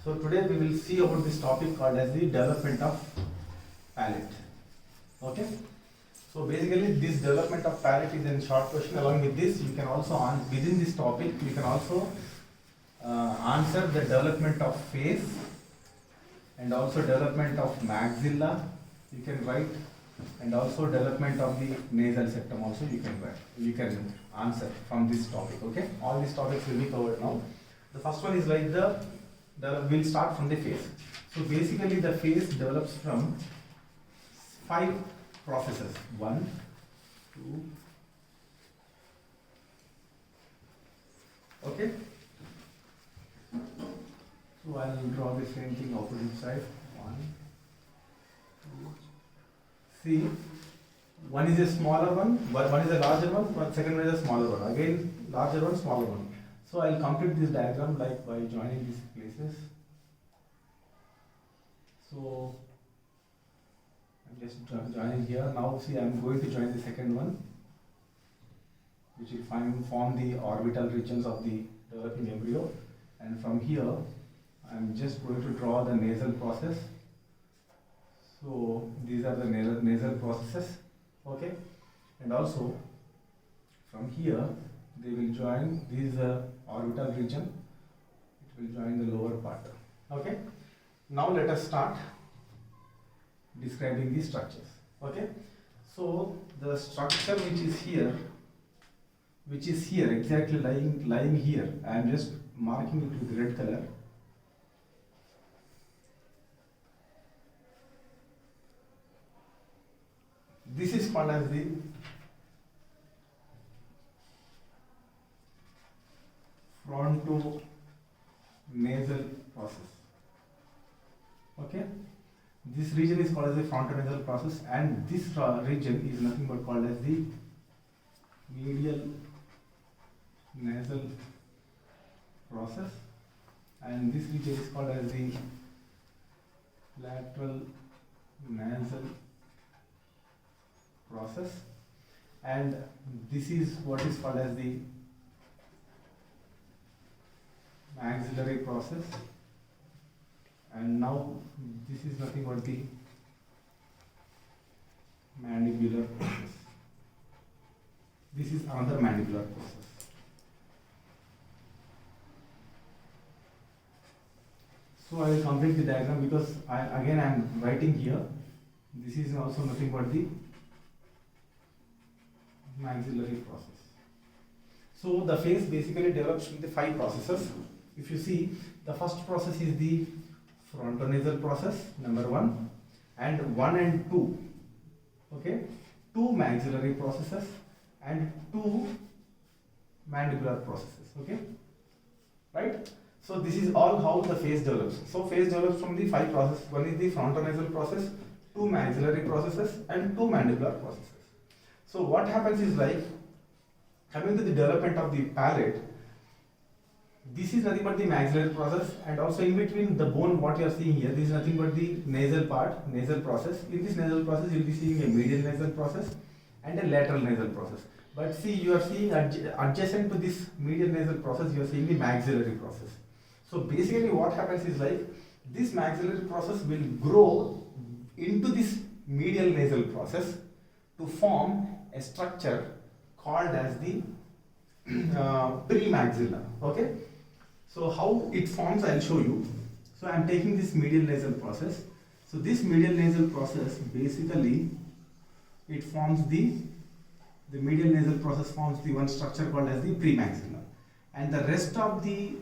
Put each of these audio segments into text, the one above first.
So today we will see about this topic called as the development of palate. Okay. So basically this development of palate is in short question. Along with this, you can also within this topic you can also answer the development of face and also development of maxilla. You can write, and also development of the nasal septum also you can write. You can answer from this topic. Okay. All these topics will be covered now. The first one is like we'll start from the face. So basically the face develops from 5 processes. 1, 2. Okay. So I'll draw the same thing opposite side. 1, 2. See, one is a smaller one is a larger one, second one is a smaller one. Again, larger one, smaller one. So I'll complete this diagram like by joining these places. So I'm just joining here. Now see, I'm going to join the second one, which will form the orbital regions of the developing embryo. And from here, I'm just going to draw the nasal process. So these are the nasal processes. Okay, and also from here they will join this orbital region. It will join the lower part. Okay. Now let us start describing the structures. Okay. So the structure which is here exactly lying here. I am just marking it with red color. This is called as the frontonasal process. Okay, this region is called as the frontonasal process, and this region is nothing but called as the medial nasal process, and this region is called as the lateral nasal process, and this is what is called as the maxillary process, and now this is nothing but the mandibular process. This is another mandibular process. So I will complete the diagram because I am writing here. This is also nothing but the maxillary process. So the face basically develops from the 5 processes. If you see, the first process is the frontonasal process, number 1, and 1 and 2. Okay, 2 maxillary processes and 2 mandibular processes. Okay, right? So this is all how the face develops. So face develops from the 5 processes. One is the frontonasal process, 2 maxillary processes, and 2 mandibular processes. So what happens is like, coming to the development of the palate, this is nothing but the maxillary process, and also in between the bone what you are seeing here, this is nothing but the nasal part, nasal process. In this nasal process you will be seeing a medial nasal process and a lateral nasal process. But see, you are seeing adjacent to this medial nasal process, you are seeing the maxillary process. So basically what happens is like, this maxillary process will grow into this medial nasal process to form a structure called as the premaxilla. Okay, so how it forms I will show you. So I am taking this medial nasal process. So this medial nasal process basically it forms the medial nasal process forms the one structure called as the premaxilla, and the rest of the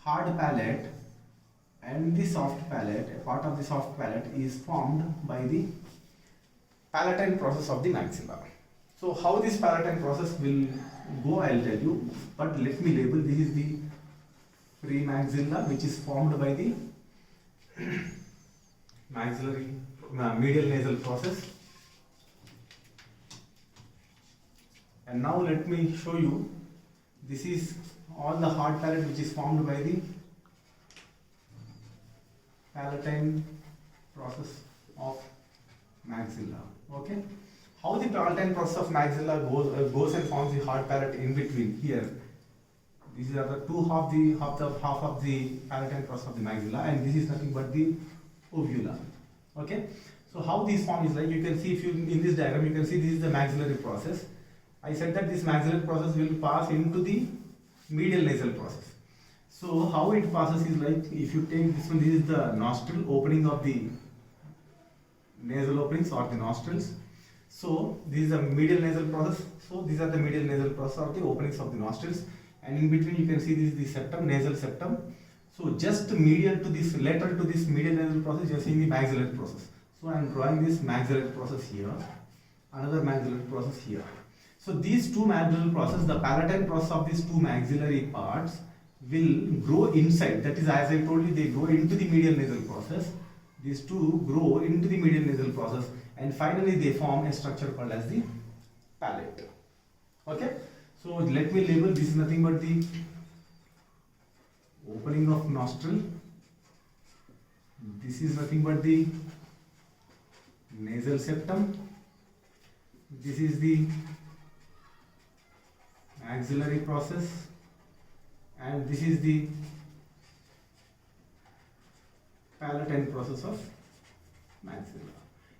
hard palate and the soft palate, a part of the soft palate, is formed by the palatine process of the maxilla. So how this palatine process will go, I will tell you, but let me label. This is the premaxilla, which is formed by the medial nasal process. And now let me show you, this is all the hard palate which is formed by the palatine process of maxilla. Okay, how the palatine process of maxilla goes and forms the hard palate in between here. These are the two half of the palatine process of the maxilla, and this is nothing but the uvula. Okay. So how this form is like, you can see, if you in this diagram you can see this is the maxillary process. I said that this maxillary process will pass into the medial nasal process. So how it passes is like, if you take this one, this is the nostril, opening of the nasal openings or the nostrils. So this is the medial nasal process. So these are the medial nasal process or the openings of the nostrils, and in between you can see this is the septum, nasal septum. So just medial to this, lateral to this medial nasal process, you are seeing the maxillary process. So I am drawing this maxillary process here, another maxillary process here. So these two maxillary process, the palatine process of these two maxillary parts will grow inside. That is, as I told you, they grow into the medial nasal process. These two grow into the medial nasal process, and finally they form a structure called as the palate. Okay. So let me label. This is nothing but the opening of nostril. This is nothing but the nasal septum. This is the maxillary process, and this is the palatine process of maxilla.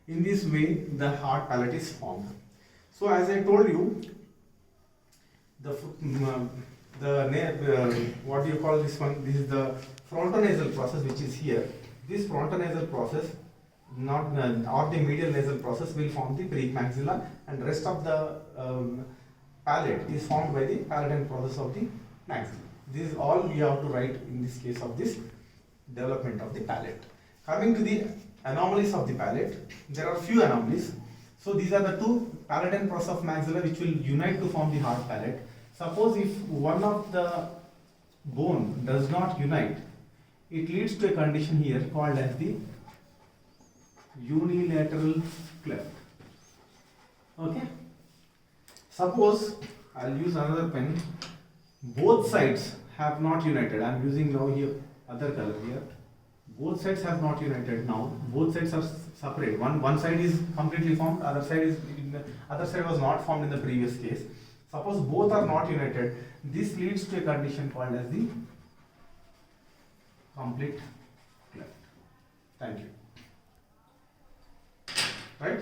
In this way, the hard palate is formed. So as I told you, what do you call this one? This is the frontonasal process, which is here. This frontonasal process, not or the medial nasal process, will form the premaxilla, and rest of the palate is formed by the palatine process of the maxilla. This is all we have to write in this case of this development of the palate. Coming to the anomalies of the palate, there are few anomalies. So these are the two palatine process of maxilla which will unite to form the hard palate. Suppose if one of the bone does not unite, it leads to a condition here called as the unilateral cleft. Okay. Suppose I'll use another pen. Both sides have not united. I'm using now here other color here. Both sides have not united now. Both sides are separate. One side is completely formed. Other side was not formed in the previous case. Suppose both are not united. This leads to a condition called as the complete cleft. Thank you. Right?